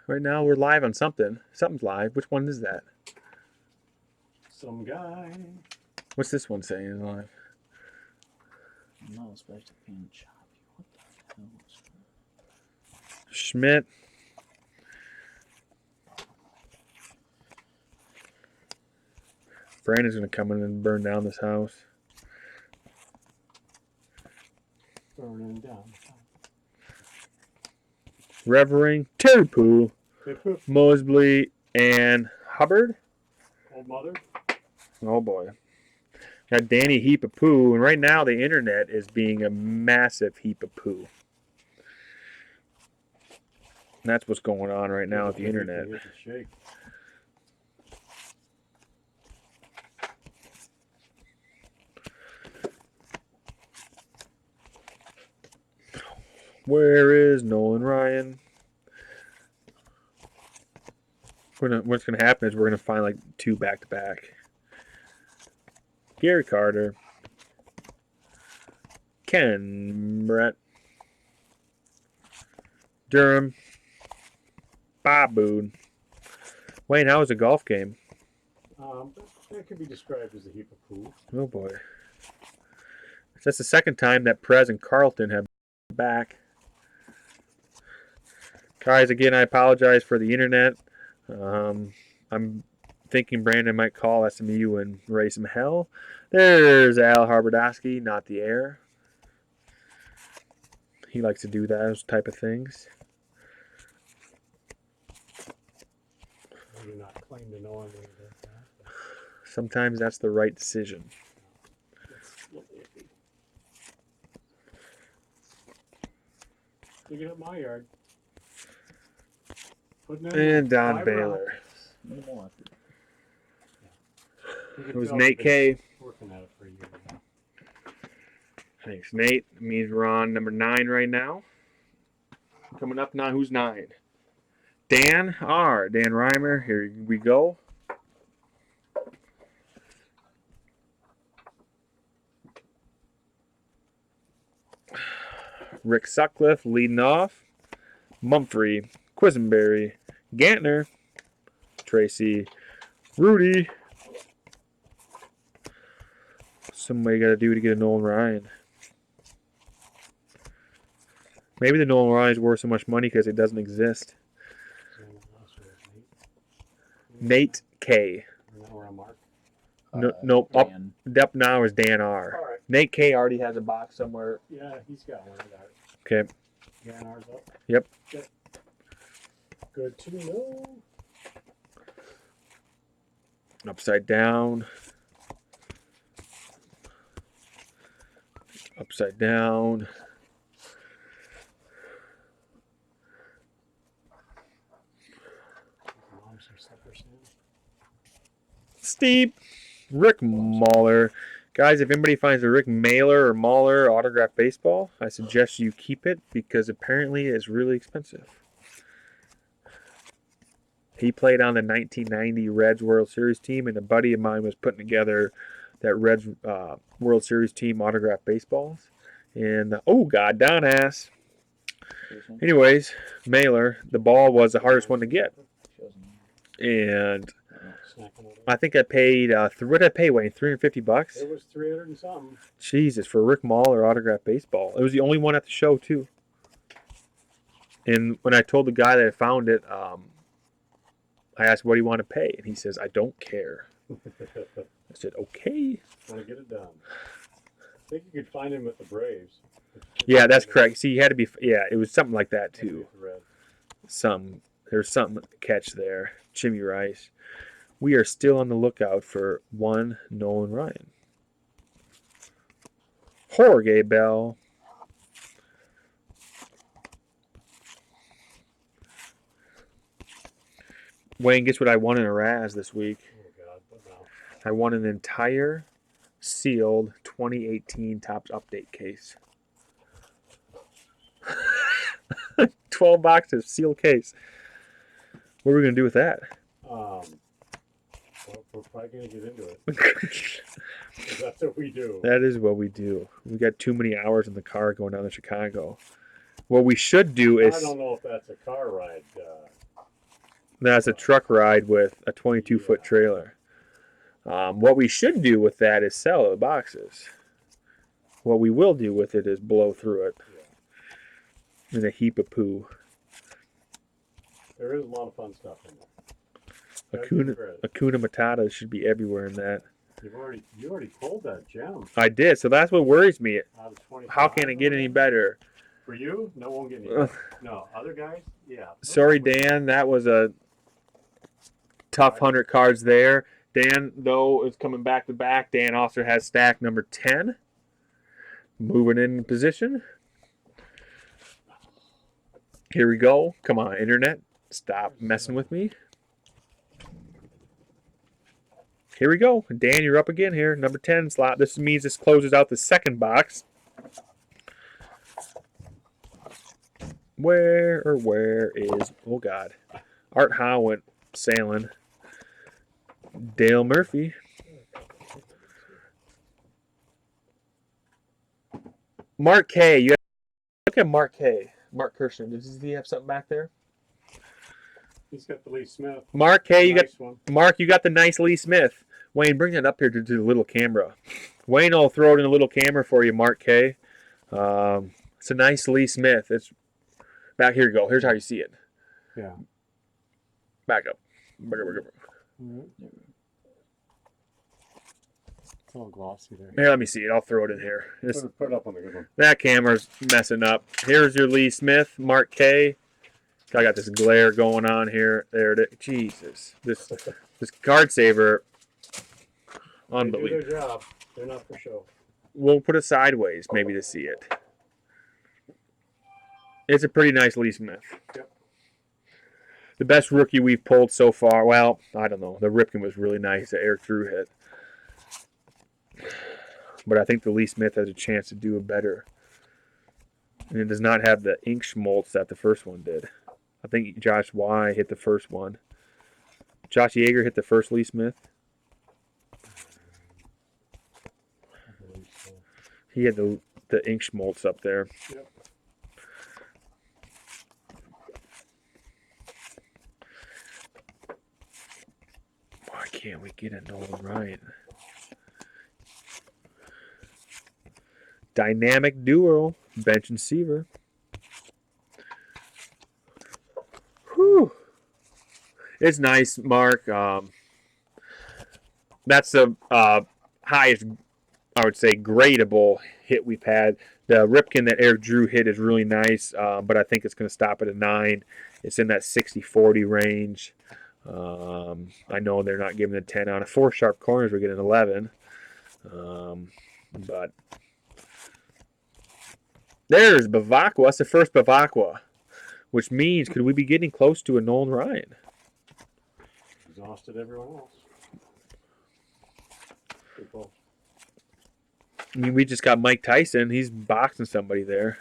Right now we're live on something. Something's live. Which one is that? Some guy. What's this one saying is live? No, especially being choppy. What the hell is that? Schmidt. Brandon's gonna come in and burn down this house. Burning down. Revering, Terry Pooh, Hey, Pooh. Mosley, and Hubbard. Old mother. Oh boy. Got Danny Heap of Poo, and right now the internet is being a massive heap of poo. And that's what's going on right now with the internet. Shake. Where is Nolan Ryan? What's gonna happen is we're gonna find like two back to back. Gary Carter, Ken Brett, Durham, Bob Boone. Wayne, how was the golf game? That could be described as a heap of poo. Oh boy. That's the second time that Prez and Carlton have been back. Guys, again, I apologize for the internet. I'm thinking Brandon might call SMU and raise some hell. There's Al Harbordowski, not the air. He likes to do those type of things. I do not claim to know anything about that. Sometimes that's the right decision. Digging up my yard. And Don Baylor. More. It was Nate K. Working at it for a year now. Thanks, Nate. It means we're on number 9 right now. Coming up now, who's 9? Dan R. Dan Reimer. Here we go. Rick Sutcliffe leading off. Mumphrey, Quisenberry, Gantner, Tracy, Rudy. Somebody got to do to get a Nolan Ryan. Maybe the Nolan Ryan is worth so much money because it doesn't exist. Nate K. No, up now is Dan R. All right. Nate K already has a box somewhere. Yeah, he's got one. I got it. Okay. Dan R's up. Yep. Okay. Good to know. Upside down. Upside down. Steve. Rick Mahler. Guys, if anybody finds a Rick Mailer or Mahler autographed baseball, I suggest you keep it because apparently it's really expensive. He played on the 1990 Reds World Series team, and a buddy of mine was putting together that Reds World Series team autographed baseballs. And, oh, God, down ass. Anyways, Mailer, the ball was the hardest one to get. And I think I paid, what did I pay, Wayne? $350? It was 300 and something. Jesus, for Rick Mahler autographed baseball. It was the only one at the show, too. And when I told the guy that I found it, I asked, what do you want to pay? And he says, I don't care. I said, okay. Want to get it done. I think you could find him at the Braves. Yeah, that's correct. See, he had to be, yeah, it was something like that, too. There's something to catch there. Jimmy Rice. We are still on the lookout for one Nolan Ryan. Jorge Bell. Wayne, guess what I won in a Raz this week? Oh, God. What now? I won an entire sealed 2018 Topps Update case. 12 boxes, sealed case. What are we going to do with that? Well, we're probably going to get into it. 'Cause that's what we do. That is what we do. We got too many hours in the car going down to Chicago. What we should do is... I don't know if that's a car ride. That's a truck ride with a 22-foot trailer. What we should do with that is sell the boxes. What we will do with it is blow through it in a heap of poo. There is a lot of fun stuff in there. Akuna Matata should be everywhere in that. You already pulled that gem. I did, so that's what worries me. Out of 25. How can it get any better? For you, no, it won't get any better. No, other guys, yeah. Sorry, Dan, that was a tough 100 cards there. Dan, though, is coming back to back. Dan also has stack number 10. Moving in position. Here we go. Come on, internet. Stop messing with me. Here we go. Dan, you're up again here. Number 10 slot. This means this closes out the second box. Where is... Oh, God. Art Howe went sailing. Dale Murphy. Mark K. Look at Mark K. Mark Kirshner. Does he have something back there? He's got the Lee Smith. Mark K. Nice You got the nice Lee Smith. Wayne, bring that up here to the little camera. Wayne will throw it in a little camera for you, Mark K. It's a nice Lee Smith. It's back here. You go. Here's how you see it. Yeah. Back up. Mm-hmm. It's all glossy there. Here, let me see it. I'll throw it in here. Put it up on the good one. That camera's messing up. Here's your Lee Smith, Mark K. I got this glare going on here. There it is. Jesus. This card saver. Unbelievable. They do their job. They're not for show. We'll put it sideways maybe to see it. It's a pretty nice Lee Smith. Yep. The best rookie we've pulled so far. Well, I don't know. The Ripken was really nice. The Eric Drew hit. But I think the Lee Smith has a chance to do it better. And it does not have the ink schmaltz that the first one did. I think Josh Y hit the first one. Josh Yeager hit the first Lee Smith. He had the ink schmaltz up there. Yep. Why can't we get a Nolan Ryan? Dynamic duo, bench and Seaver. Whew. It's nice, Mark. That's the highest, I would say, gradable hit we've had. The Ripken that Eric Drew hit is really nice, but I think it's going to stop at a 9. It's in that 60-40 range. I know they're not giving a 10 on it. 4 sharp corners, we're getting 11. But there's Bavacqua. That's the first Bavacqua, which means could we be getting close to a Nolan Ryan? Exhausted everyone else. People. I mean, we just got Mike Tyson. He's boxing somebody there.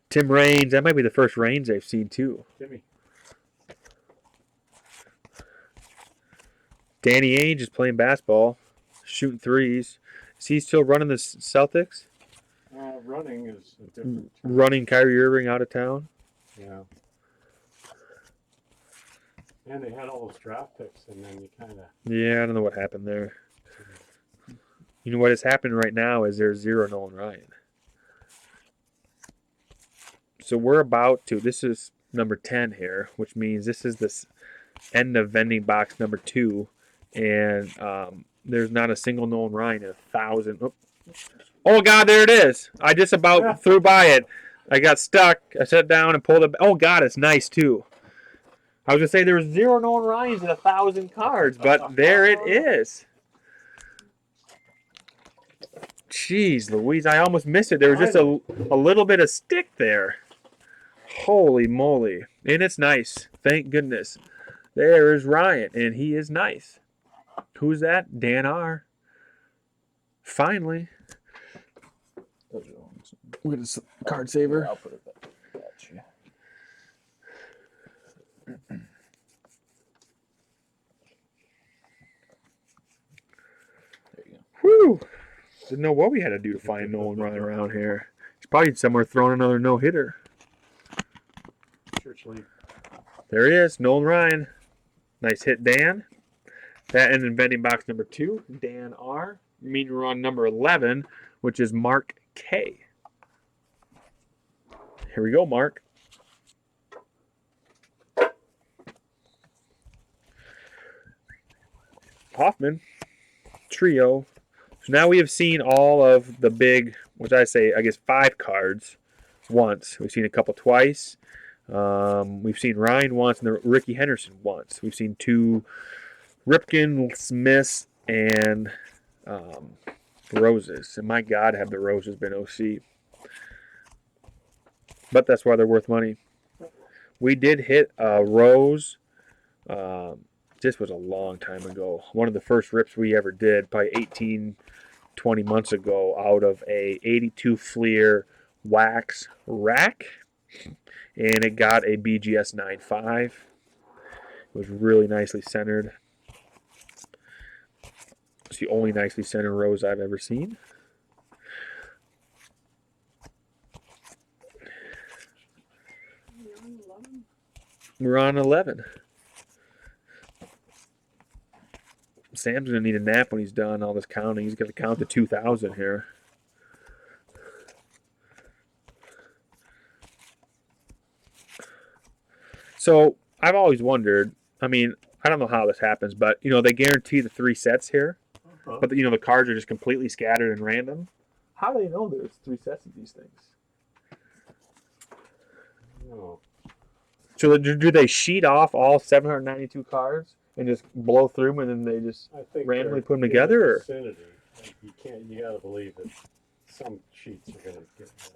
Tim Raines. That might be the first Raines I've seen, too. Timmy. Danny Ainge is playing basketball, shooting threes. Is he still running the Celtics? Running is a different. Running Kyrie Irving out of town? Yeah. And they had all those draft picks, and then you kind of. Yeah, I don't know what happened there. You know what is happening right now is there's 0 Nolan Ryan. So we're about to. This is number 10 here, which means this is this end of vending box number 2, and there's not a single Nolan Ryan in 1,000. Oh God, there it is! I just about threw by it. I got stuck. I sat down and pulled it. Oh God, it's nice too. I was gonna say there was 0 Nolan Ryans in 1,000 cards, but there it is. Jeez Louise, I almost missed it. There was just a little bit of stick there. Holy moly. And it's nice. Thank goodness. There is Ryan, and he is nice. Who's that? Dan R. Finally. Those are the ones. Look at this card saver. I'll put it back. Gotcha. There you go. Whew. Didn't know what we had to do to find Nolan Ryan around here. He's probably somewhere throwing another no-hitter. Church League. There he is, Nolan Ryan. Nice hit, Dan. That ended in vending box number 2, Dan R. Meaning we're on number 11, which is Mark K. Here we go, Mark. Hoffman. Trio. So now we have seen all of the big, which I say, I guess 5 cards once. We've seen a couple twice. We've seen Ryan once and Ricky Henderson once. We've seen 2 Ripken, Smiths, and Roses. And my God, have the Roses been OC. But that's why they're worth money. We did hit a Rose. This was a long time ago. One of the first rips we ever did, probably 18, 20 months ago, out of a 82 Fleer wax rack. And it got a BGS 9.5. It was really nicely centered. It's the only nicely centered Rose I've ever seen. We're on 11. Sam's going to need a nap when he's done all this counting. He's got to count to 2,000 here. So I've always wondered, I mean, I don't know how this happens, but, you know, they guarantee the 3 sets here. But, you know, the cards are just completely scattered and random. How do they know there's 3 sets of these things? No. So do they sheet off all 792 cards and just blow through them and then they just I think randomly they're put them in together? the Or? vicinity. Like, you gotta believe that some sheets are gonna get missed.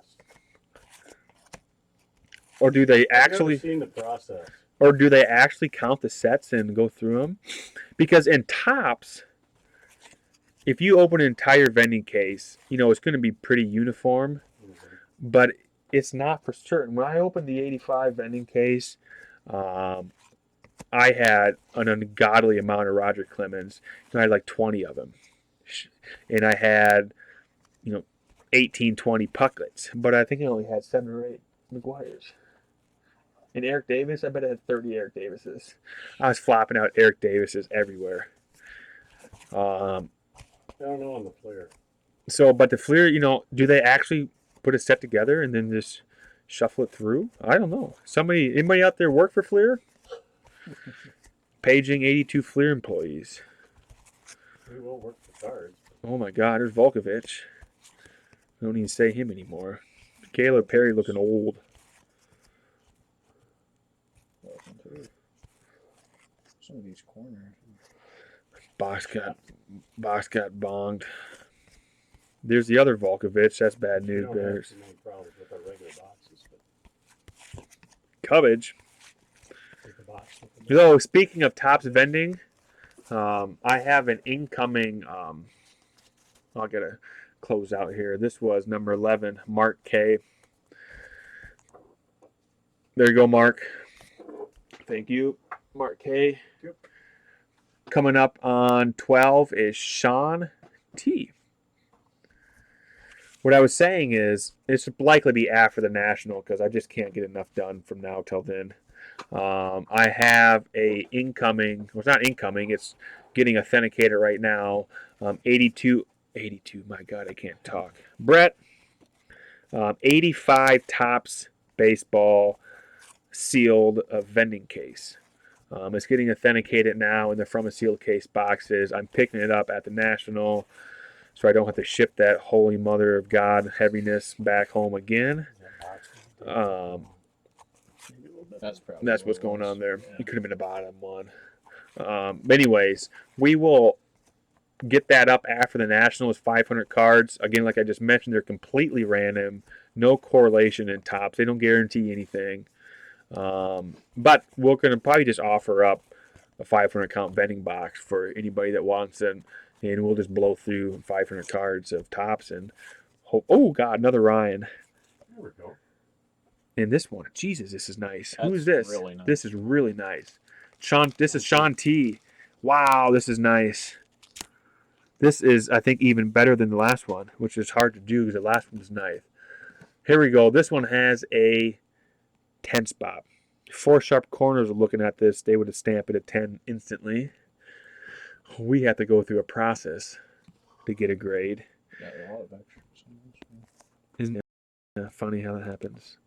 Or do they I've never actually seen the process. or do they actually count the sets and go through them? Because in Tops, if you open an entire vending case, you know, it's going to be pretty uniform, but it's not for certain. When I opened the 85 vending case, I had an ungodly amount of Roger Clemens. I had like 20 of them. And I had, you know, 18, 20 Pucklets, but I think I only had 7 or 8 McGuires. And Eric Davis, I bet I had 30 Eric Davises. I was flopping out Eric Davises everywhere. I don't know on the Fleer. So, but the Fleer, you know, do they actually put a set together and then just shuffle it through? I don't know. Anybody out there work for Fleer? Paging 82 Fleer employees. We won't work for cards. Oh my God, there's Volkovich. I don't even say him anymore. Caleb Perry looking old. Some of these corners. Box got bonged. There's the other Volkovich. That's bad We news, don't have Bears. too many problems with our regular boxes, but Cubbage. take the box with the So, speaking of Tops vending, I have an incoming. I'll get a close out here. This was number 11, Mark K. There you go, Mark. Thank you, Mark K. Yep. Coming up on 12 is Sean T. What I was saying is, it's likely to be after the National because I just can't get enough done from now till then. I have a incoming, well, it's not incoming, it's getting authenticated right now. 82, my God, I can't talk. Brett, 85 Tops baseball sealed vending case. It's getting authenticated now, and they're from a sealed case boxes. I'm picking it up at the National, so I don't have to ship that holy mother of God heaviness back home again. That's what's going on there. You could have been a bottom one. But anyways, we will get that up after the National. It's 500 cards. Again, like I just mentioned, they're completely random. No correlation in Tops. They don't guarantee anything. But we're going to probably just offer up a 500 count vending box for anybody that wants it. And we'll just blow through 500 cards of Tops and hope. Oh, God, another Ryan. There we go. And this one, Jesus, this is nice. That's Who's this? really nice. This is really nice. This is Sean T. Wow, this is nice. This is, I think, even better than the last one, which is hard to do because the last one was nice. Here we go. This one has a 10 spot. 4 sharp corners are looking at this. They would have stamped it a 10 instantly. We have to go through a process to get a grade. Got a lot of extras. Isn't it funny how that happens?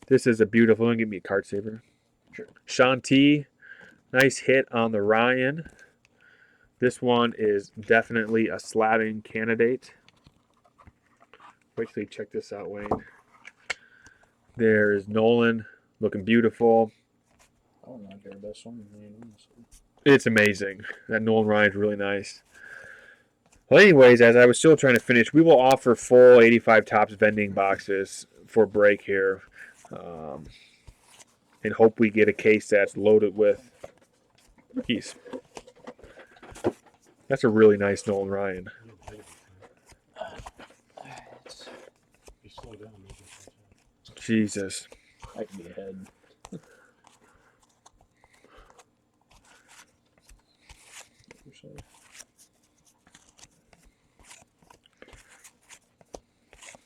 This is a beautiful one. Give me a card saver. Sure. Sean T. Nice hit on the Ryan. This one is definitely a slabbing candidate. Wait till you check this out, Wayne. There's Nolan looking beautiful. Oh, not their best one. Honestly. It's amazing. That Nolan Ryan's really nice. Well, anyways, as I was still trying to finish, we will offer full 85 Tops vending boxes for break here. And hope we get a case that's loaded with rookies. That's a really nice Nolan Ryan. You slow down, maybe. Jesus. I can be ahead.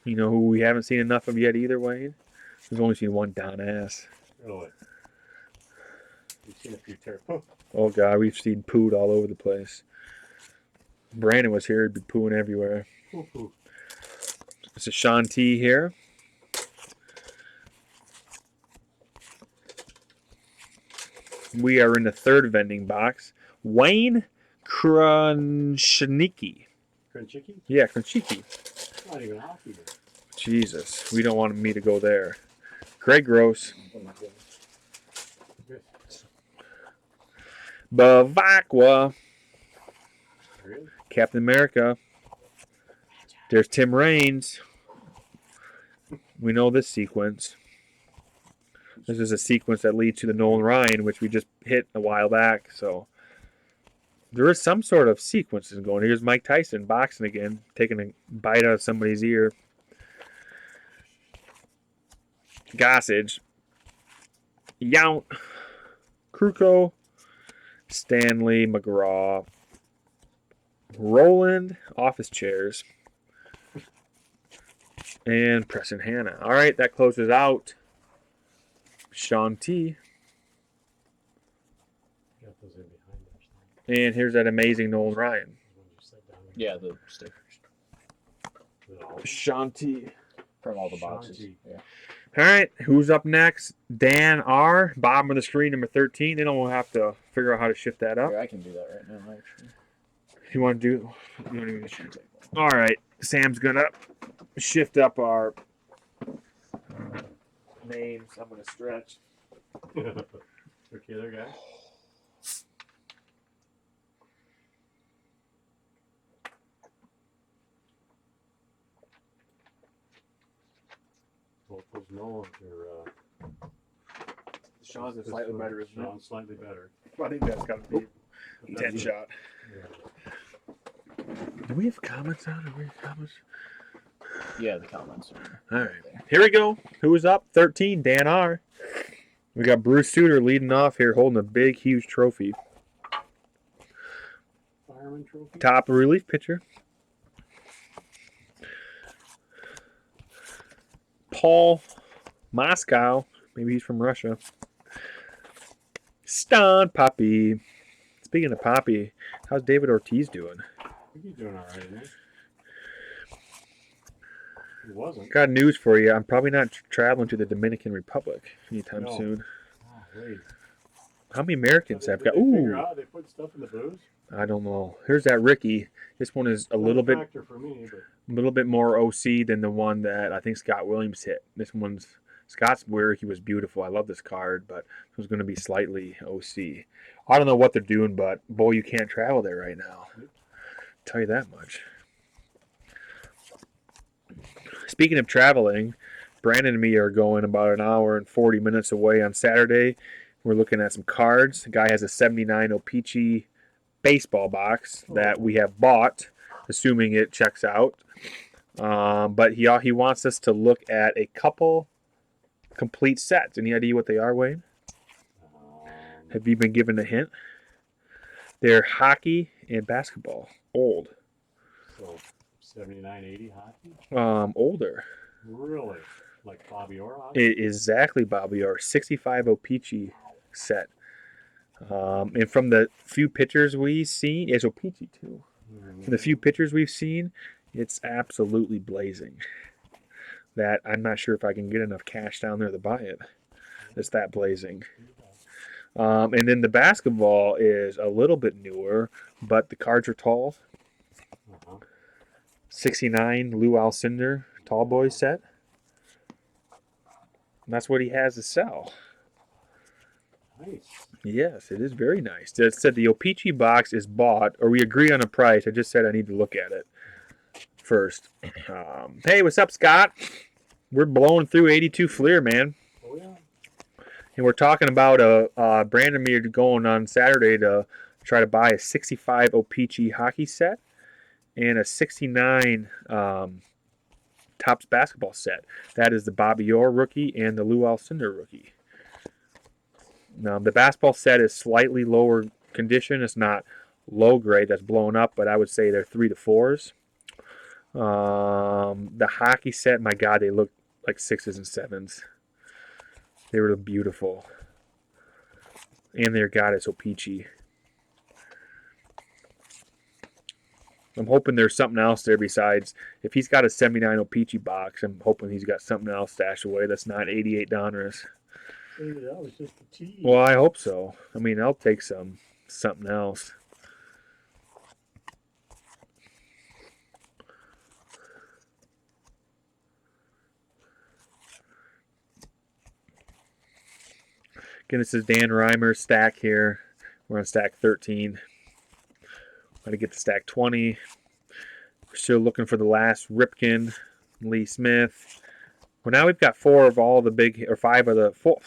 You know who we haven't seen enough of yet either, Wayne? We've only seen one Don Ass. Really? You've seen a few tear. Oh, God, we've seen pooed all over the place. Brandon was here, he'd be pooing everywhere. This is Sean T here. We are in the third vending box. Wayne Krunchnicki. Crunchicky? Yeah, Krunchnicki. Not even hockey, man. Jesus, we don't want me to go there. Greg Gross. Oh my goodness. Bavakwa. Really? Captain America. There's Tim Raines. We know this sequence. This is a sequence that leads to the Nolan Ryan, which we just hit a while back. So there is some sort of sequences going. Here's Mike Tyson boxing again, taking a bite out of somebody's ear. Gossage. Yount. Kruko. Stanley. McGraw. Roland. Office chairs. And Preston Hanna. All right, that closes out Sean T. Got those in behind us. And here's that amazing Nolan Ryan. When you sit down there. Yeah, the stickers No. Sean T. from all the boxes. Shanti. Yeah. All right, who's up next? Dan R. Bottom of the screen, number 13. Then we'll have to figure out how to shift that up. Here, I can do that right now, actually. You want to do? You want to all right, Sam's gonna shift up our names. I'm gonna stretch. Okay, there, guys. Both those Nolans are Sean's is just slightly for better, isn't it? Sean's slightly better. I think that's got to be 10 shot. Yeah. Do we have comments on? Do we have comments? Yeah, the comments. All right, here we go. Who's up? 13, Dan R. We got Bruce Suter leading off here, holding a big, huge trophy. Fireman trophy. Top relief pitcher. Paul Moscow. Maybe he's from Russia. Stan Poppy. Speaking of Poppy, how's David Ortiz doing? I think he's doing all right, isn't he? He wasn't. Got news for you. I'm probably not traveling to the Dominican Republic anytime No. soon. Oh, wait. How many Americans Did have they got? figure Ooh, out they put stuff in the booze? I don't know. Here's that Ricky. This one is a little bit Factor for me, but more OC than the one that I think Scott Williams hit. This one's Scott's where he was beautiful. I love this card, but it was going to be slightly OC. I don't know what they're doing, but boy, you can't travel there right now. I'll tell you that much. Speaking of traveling, Brandon and me are going about an hour and 40 minutes away on Saturday. We're looking at some cards. The guy has a 79 O-Pee-Chee baseball box that we have bought, assuming it checks out. But he wants us to look at a couple complete sets. Any idea what they are, Wayne? Have you been given a hint? They're hockey and basketball. Old. so 79, 80 hockey? Older. Really? Like Bobby Orr? Exactly, Bobby Orr. 65 O-Pee-Chee set. And from the few pictures we've seen, it's O-Pee-Chee too. From the few pictures we've seen, it's absolutely blazing. That I'm not sure if I can get enough cash down there to buy it. It's that blazing. And then the basketball is a little bit newer, but the cards are tall. 69 Lou Alcindor tall boy set. And that's what he has to sell. Nice. Yes, it is very nice. It said the O-Pee-Chee box is bought, or we agree on a price. I just said I need to look at it first. Hey, what's up, Scott? We're blowing through 82 Fleer, man. Oh, yeah. And we're talking about Brandomir going on Saturday to try to buy a 65 O-Pee-Chee hockey set and a 69 Topps basketball set. That is the Bobby Orr rookie and the Lou Alcindor rookie. Now, the basketball set is slightly lower condition. It's not low grade that's blown up, but I would say they're 3 to 4s. The hockey set, my God, they look like 6s and 7s. They were beautiful. And their God, it's O-Pee-Chee. I'm hoping there's something else there besides, if he's got a 79 O-Pee-Chee box, I'm hoping he's got something else stashed away that's not $88. Maybe that was just a tease. Well, I hope so. I mean, I'll take something else. Again, this is Dan Reimer's stack here. We're on stack 13. Got to get to stack 20. We're still looking for the last Ripken, Lee Smith. Well, now we've got 4 of all the big, or 5 of the 4,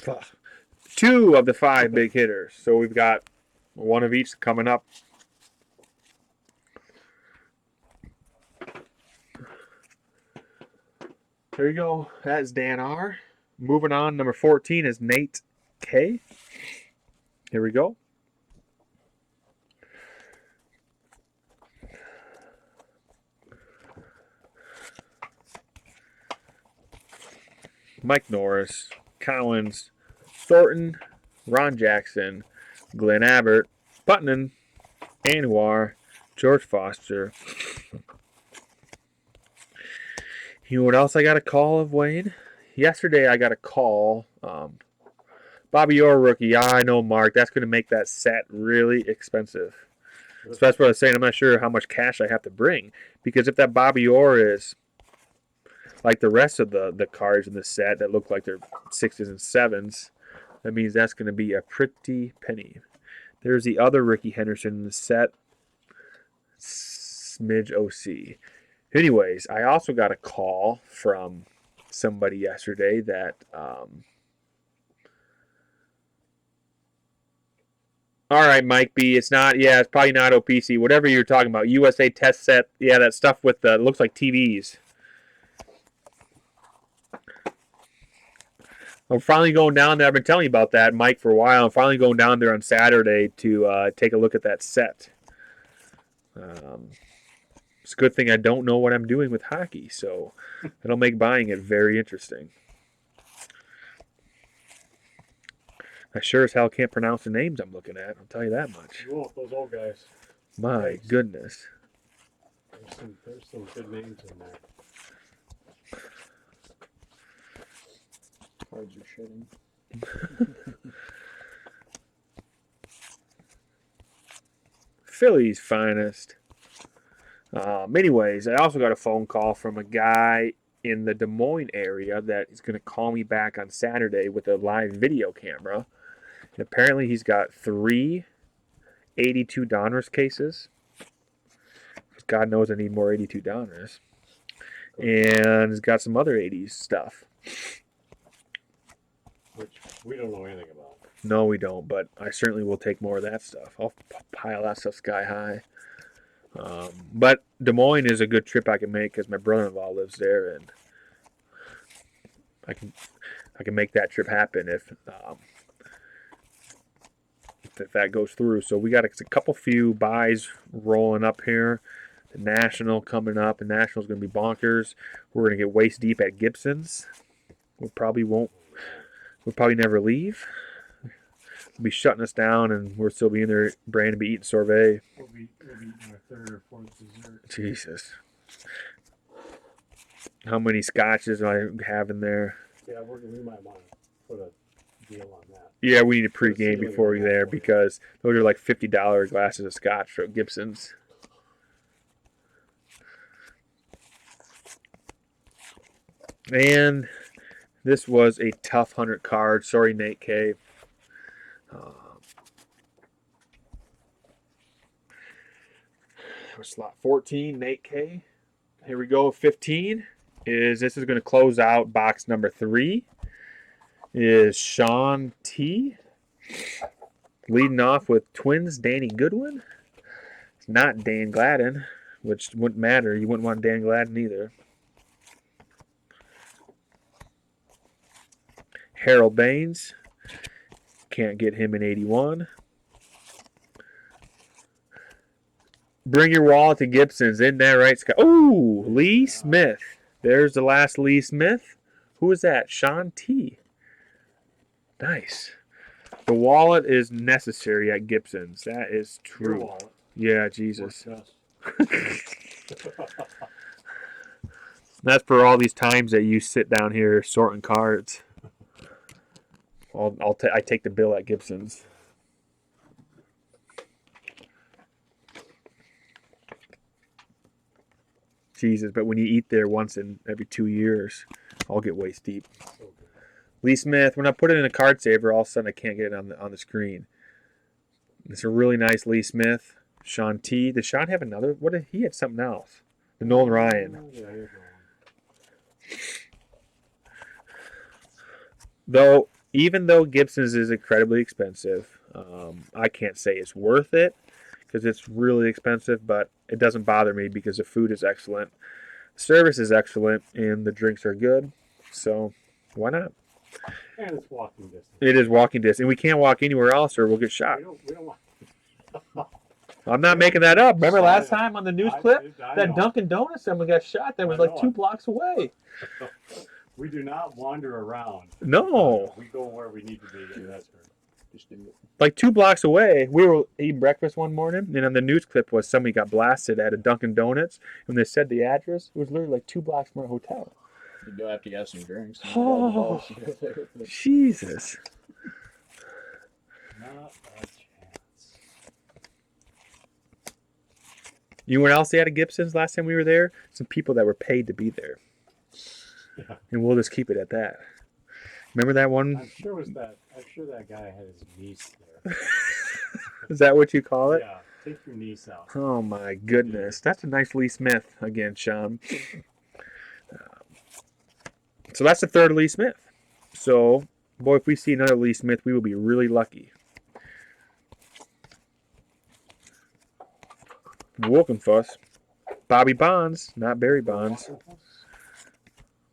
2 of the 5 big hitters. So we've got 1 of each coming up. There you go. That's Dan R. Moving on, number 14 is Nate K. Here we go. Mike Norris, Collins, Thornton, Ron Jackson, Glenn Abbott, Putnam, Anwar, George Foster. You know what else I got a call of, Wayne? Yesterday I got a call. Bobby Orr rookie. Yeah, I know, Mark. That's going to make that set really expensive. So that's what I was saying. I'm not sure how much cash I have to bring. Because if that Bobby Orr is like the rest of the cards in the set that look like they're 6s and 7s, that means that's going to be a pretty penny. There's the other Ricky Henderson in the set. Smidge OC. Anyways, I also got a call from somebody yesterday that all right, Mike B. It's not. Yeah, it's probably not OPC. Whatever you're talking about, USA test set. Yeah, that stuff with the looks like TVs. I'm finally going down there. I've been telling you about that, Mike, for a while. I'm finally going down there on Saturday to take a look at that set. It's a good thing I don't know what I'm doing with hockey, so it'll make buying it very interesting. I sure as hell can't pronounce the names I'm looking at. I'll tell you that much. You won't, those old guys. My goodness. There's some good names in there. Cards are shitting. Philly's finest. Anyways, I also got a phone call from a guy in the Des Moines area that is going to call me back on Saturday with a live video camera. And apparently he's got 3 82 Donruss cases. God knows I need more 82 Donruss. And he's got some other 80s stuff. Which we don't know anything about. No, we don't, but I certainly will take more of that stuff. I'll pile that stuff sky high. But Des Moines is a good trip I can make because my brother-in-law lives there, and I can make that trip happen if that goes through. So we got a couple few buys rolling up here. The National coming up. The National's going to be bonkers. We're going to get waist deep at Gibson's. We probably won't. We'll probably never leave. They'll be shutting us down, and we'll still be in there. Brandon be eating sorbet. We'll be eating our third or fourth dessert. Jesus. How many scotches do I have in there? Yeah, we might want to put a deal on that. Yeah, we need a pregame ceiling before we on that there for you. because those are like $50 glasses of scotch from Gibson's. And this was a tough 100 card. Sorry, Nate K. Slot 14, Nate K. Here we go. 15 is this is going to close out box number 3. Is Sean T. Leading off with Twins, Danny Goodwin. It's not Dan Gladden, which wouldn't matter. You wouldn't want Dan Gladden either. Harold Baines. Can't get him in 81. Bring your wallet to Gibson's. Isn't that right, Scott? Oh, Lee Smith. There's the last Lee Smith. Who is that? Sean T. Nice. The wallet is necessary at Gibson's. That is Your true. wallet. Yeah, Jesus. Works That's for all these times that you sit down here sorting cards. I take the bill at Gibson's. Jesus, but when you eat there once in every 2 years, I'll get waist deep. so good. Lee Smith, when I put it in a card saver, all of a sudden I can't get it on the screen. It's a really nice Lee Smith. Sean T. Did Sean have another? What did he had something else? The Nolan Ryan. Yeah, here's one. Though, even though Gibson's is incredibly expensive, I can't say it's worth it because it's really expensive, but it doesn't bother me because the food is excellent, service is excellent, and the drinks are good. So, why not? And it's walking distance. It is walking distance, and we can't walk anywhere else or we'll get shot. We don't want. I'm not making that up. Remember last time on the news clip? I That know. Dunkin' Donuts someone got shot that was I like know 2 it. blocks away. We do not wander around. No. We go where we need to be, and that's where. Just do it. Like 2 blocks away. We were eating breakfast one morning, and on the news clip was somebody got blasted at a Dunkin' Donuts. When they said the address, it was literally like 2 blocks from our hotel. You go after you have some drinks. And Oh. grab the balls to go there. But Jesus. Not a chance. You know what else they had at Gibson's last time we were there? Some people that were paid to be there. Yeah. And we'll just keep it at that. Remember that one? I'm sure that guy had his niece there. Is that what you call it? Yeah, take your niece out. Oh my goodness. That's a nice Lee Smith again, Sean. So that's the third Lee Smith. So, boy, if we see another Lee Smith, we will be really lucky. Wolkenfuss. Bobby Bonds, not Barry Bonds.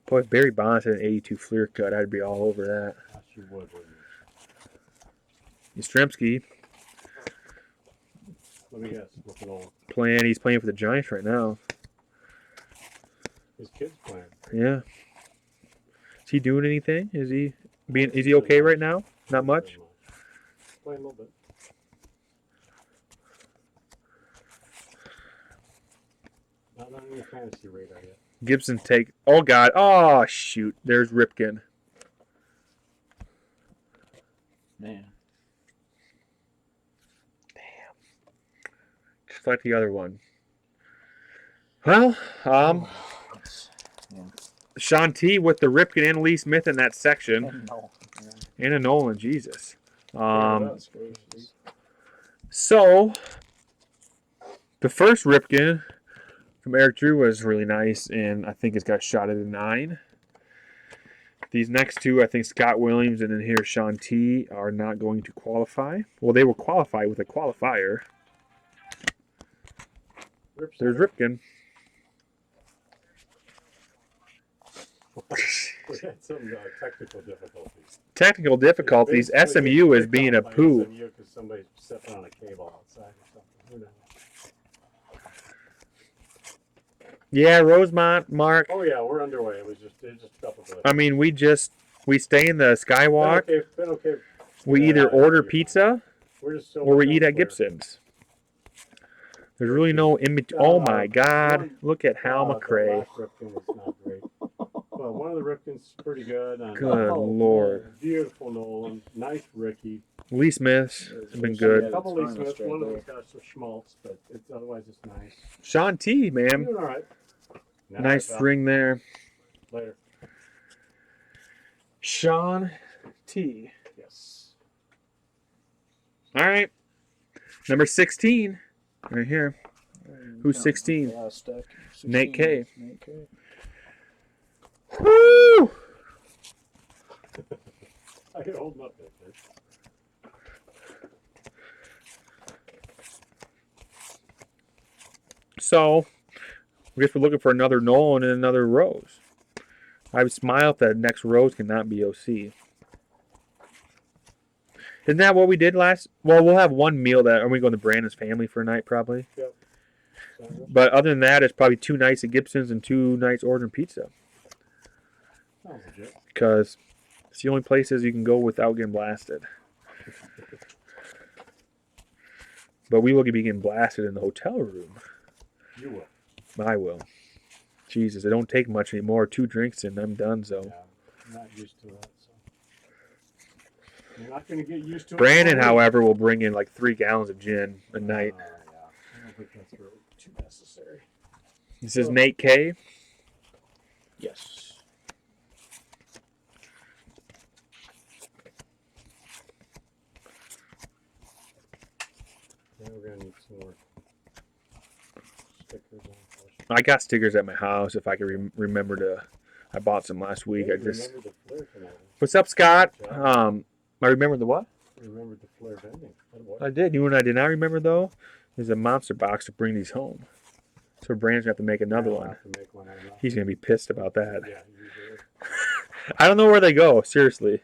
Boy, if Barry Bonds had an 82 Fleer cut, I'd be all over that. Yes, you would, wouldn't you? Yastrzemski, Let me guess. What's an old? he's playing for the Giants right now. His kid's playing. Yeah. Is he doing anything? Is he okay right now? Not much? Playing a little bit. Not on your fantasy radar yet. Gibson take. Oh, God. Oh, shoot. There's Ripken. man, Just like the other one. Well, yeah. Sean T with the Ripken and Lee Smith in that section. And no, yeah. And a Nolan. Jesus. That's gracious. So, the first Ripken from Eric Drew was really nice, and I think it's got shot at a 9. These next two, I think Scott Williams and then here Sean T are not going to qualify. Well, they will qualify with a qualifier. There's Ripken. We had some technical difficulties. Technical difficulties. SMU is being a poo. SMU because somebody stepped on a cable outside or something. Who knows? Yeah, Rosemont, Mark. Oh yeah, we're underway. It was just a couple of. I mean, we stay in the Skywalk. Been okay. We Yeah, either yeah, order you're pizza We're just still or we working eat on at Flair. Gibson's. There's really no in between. Oh my God! Look at Hal The McRae. last Ripken was not great. Well, one of the Ripkins pretty good. And, Good Lord. Beautiful Nolan. Nice Ricky. Lee Smith's has been A good. couple Lee Smiths. One of them's got some schmaltz, but it's otherwise it's nice. Sean T, man. Doing all right. Nice ring there. Later. Sean T. Yes. All right. Number 16. Right here. Who's 16? Last stack. 16. Nate K. Nate K. Woo! I can hold him up there. So, I guess we're looking for another Nolan and another Rose. I would smile if that next Rose cannot be OC. Isn't that what we did last? Well, we'll have one meal that, are we going to Brandon's family for a night probably? Yep. But other than that, it's probably 2 nights at Gibson's and 2 nights ordering pizza. Sounds legit. Because it's the only places you can go without getting blasted. But we will be getting blasted in the hotel room. You will. I will. Jesus, it don't take much anymore. 2 drinks and I'm done, so. Yeah, I'm not used to that. So. You're not going to get used to it. Brandon, however, will bring in like 3 gallons of gin a night. Yeah. I don't think that's really too necessary. This is Nate K. Yes. Now we're going to need some more stickers on first. I got stickers at my house if I can remember to. I bought some last week. Yeah, I just. remembered the Flair tonight. What's up, Scott? Good job. I remember the what? Remembered the Flair vending. I did. You and I did not remember though. There's a monster box to bring these home. So Brandon's gonna have to make another one. Have to make one, I don't know. He's gonna be pissed about that. Yeah, usually. I don't know where they go. Seriously.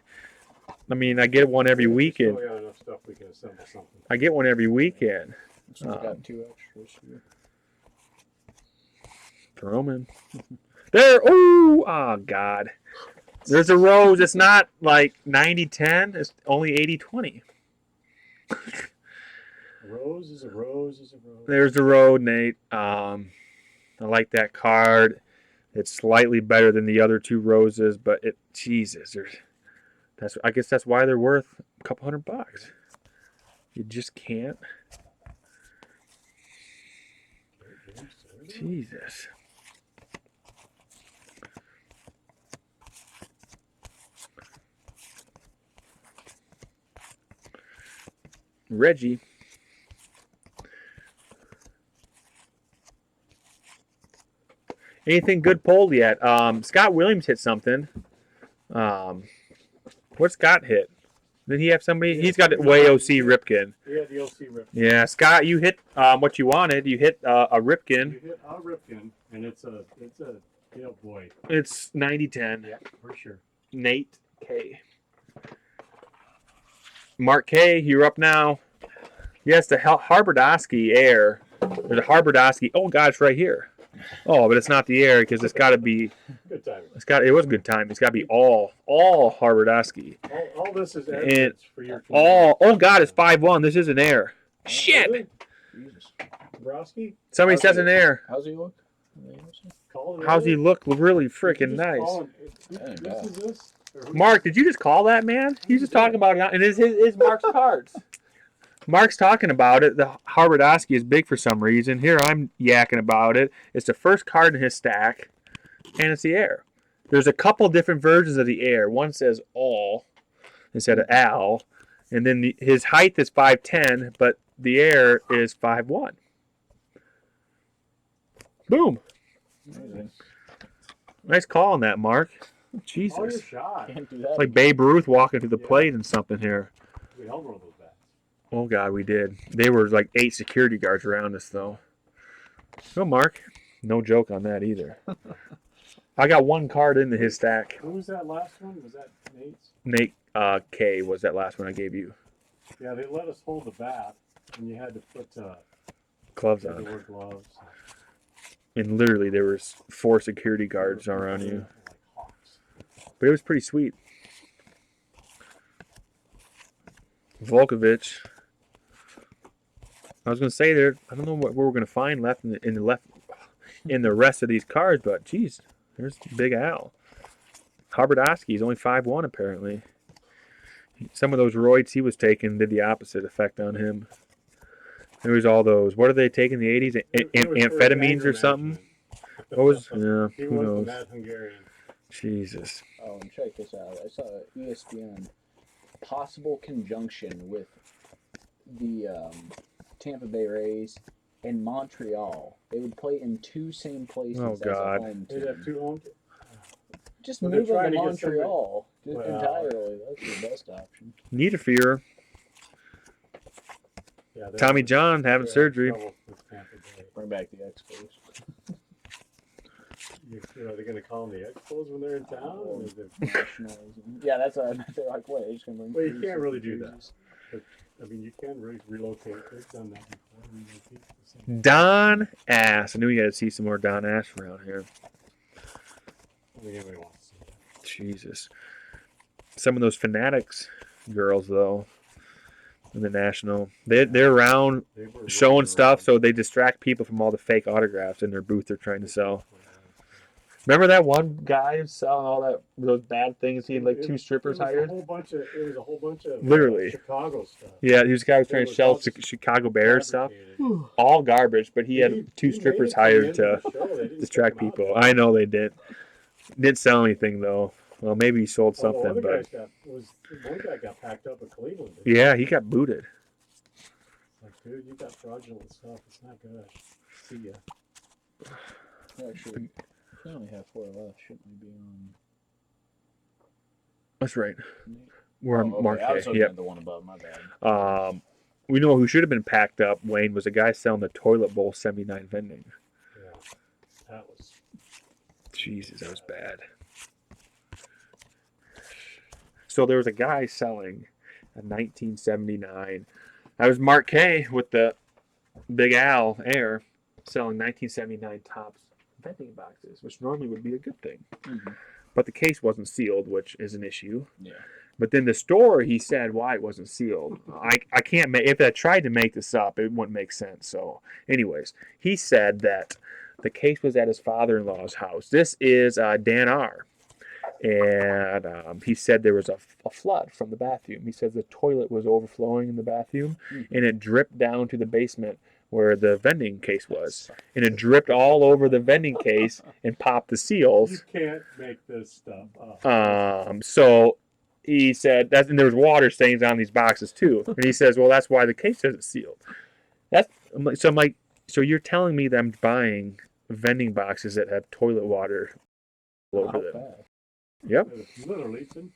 I mean, I get one every weekend. Still got enough stuff we can assemble something. I get one every weekend. So we've got 2 extras here. Throw 'em in. There. Oh God. There's a Rose. It's not like 90-10. It's only 80-20. A rose is a rose is a rose. There's the road, Nate. I like that card. It's slightly better than the other 2 roses, but Jesus, I guess that's why they're worth a couple $100. You just can't. Jesus. Reggie. Anything good pulled yet? Scott Williams hit something. What Scott hit? Did he have somebody? He's got way OC Ripken. Yeah, the OC Ripken. Yeah, Scott, you hit what you wanted. You hit a Ripken. You hit a Ripken, and it's a boy. It's 90-10. Yeah, for sure. Nate K. Mark K, you're up now. Yes, the Harbordowski Air. There's a Harbordowski. Oh, God, it's right here. Oh, but it's not the Air because it's got to be. Good timing. It was a good time. It's got to be all Harbordowski. All this is evidence for your. Oh, God, it's 5-1. This is an Air. Shit. Really? Jesus. Brosky? Somebody says an Air. How's he look? How's he look? Really freaking nice. This is this? Mark, did you just call that, man? He's just talking about it, and it's Mark's cards. Mark's talking about it. The Harbordowski is big for some reason. Here I'm yakking about it. It's the first card in his stack, and it's the Air. There's a couple different versions of the Air. One says all instead of al, and then his height is 5'10", but the Air is 5'1". Boom. Amazing. Nice call on that, Mark. Oh, Jesus. your shot. Can't do that. It's like Babe Ruth walking to the plate and something here. We held roll those bats. Oh, God, we did. They were like 8 security guards around us, though. No, Mark. No joke on that either. I got one card into his stack. Who was that last one? Was that Nate's? Nate K was that last one I gave you. Yeah, they let us hold the bat, and you had to put Gloves the on. word gloves. and literally there was 4 security guards around you. Like hawks. But it was pretty sweet. Volkovich. I was gonna say there. I don't know what we're gonna find left in the rest of these cards, but geez, there's Big Al. Harbordowski is only 5'1" apparently. Some of those roids he was taking did the opposite effect on him. There was all those. What are they taking in the 80s? It was for his Amphetamines anger or something? management. What was? Yeah, He who was the knows? mad Hungarian. Jesus. Oh, and check this out. I saw ESPN possible conjunction with the Tampa Bay Rays and Montreal. They would play in 2 same places Oh, as God. a home They'd team. have 2 home. Just Well, they're move them trying to to get somebody- Montreal Well, entirely. That's the best option. Niederfear. Yeah, Tommy John having surgery. With Tampa Bay. Bring back the Expos. Are they going to call them the Expos when they're in town? Or is it... Nationalism. Yeah, that's what they're like. Wait, they're just gonna bring. Well, you three can't really Super do Jerseys. I mean, you can relocate. They've done that before. Relocate to the same- Don Ass. I knew you had to see some more Don Ass around here. I think anybody wants to see that. Jesus. Some of those Fanatics girls, though, in the National, they're around They were showing rolling stuff, around. so they distract people from all the fake autographs in their booth they're trying to sell. Remember that one guy selling all those bad things? He had like 2 strippers it was hired. A whole bunch of, it was a whole bunch of Literally. Chicago stuff. Yeah, he was a guy who was It trying to was sell all just Chicago Bears stuff. fabricated. All garbage, but he had He 2 made strippers it come hired into to the show. They didn't distract kick him out people. there. I know they did. Didn't sell anything though. Well, maybe he sold Well, the something, other but guys one guy got packed up in Cleveland. yeah, he got booted. Like, dude, you got fraudulent stuff. It's not good. See ya. Actually, we only have 4 left. Shouldn't we be on? That's right. We're on okay. Mark I was A. looking Yep. at the one above. My bad. We know who should have been packed up, Wayne, was a guy selling the toilet bowl 79 vending. Yeah, that was. Jesus, that was bad. So there was a guy selling a 1979. That was Mark K with the Big Al Air selling 1979 Topps vending boxes, which normally would be a good thing. Mm-hmm. But the case wasn't sealed, which is an issue. Yeah. But then the store, he said why it wasn't sealed. I can't make, if I tried to make this up, it wouldn't make sense. So, anyways, he said that the case was at his father-in-law's house. This is Dan R. And he said there was a flood from the bathroom. He said the toilet was overflowing in the bathroom, and it dripped down to the basement where the vending case was. And it dripped all over the vending case and popped the You seals. can't make this stuff up. So he said that, and there was water stains on these boxes too. And he says, well, that's why the case isn't sealed. I'm like, so you're telling me that I'm buying vending boxes that have toilet water all over How them? bad? Yep. It's literally simple.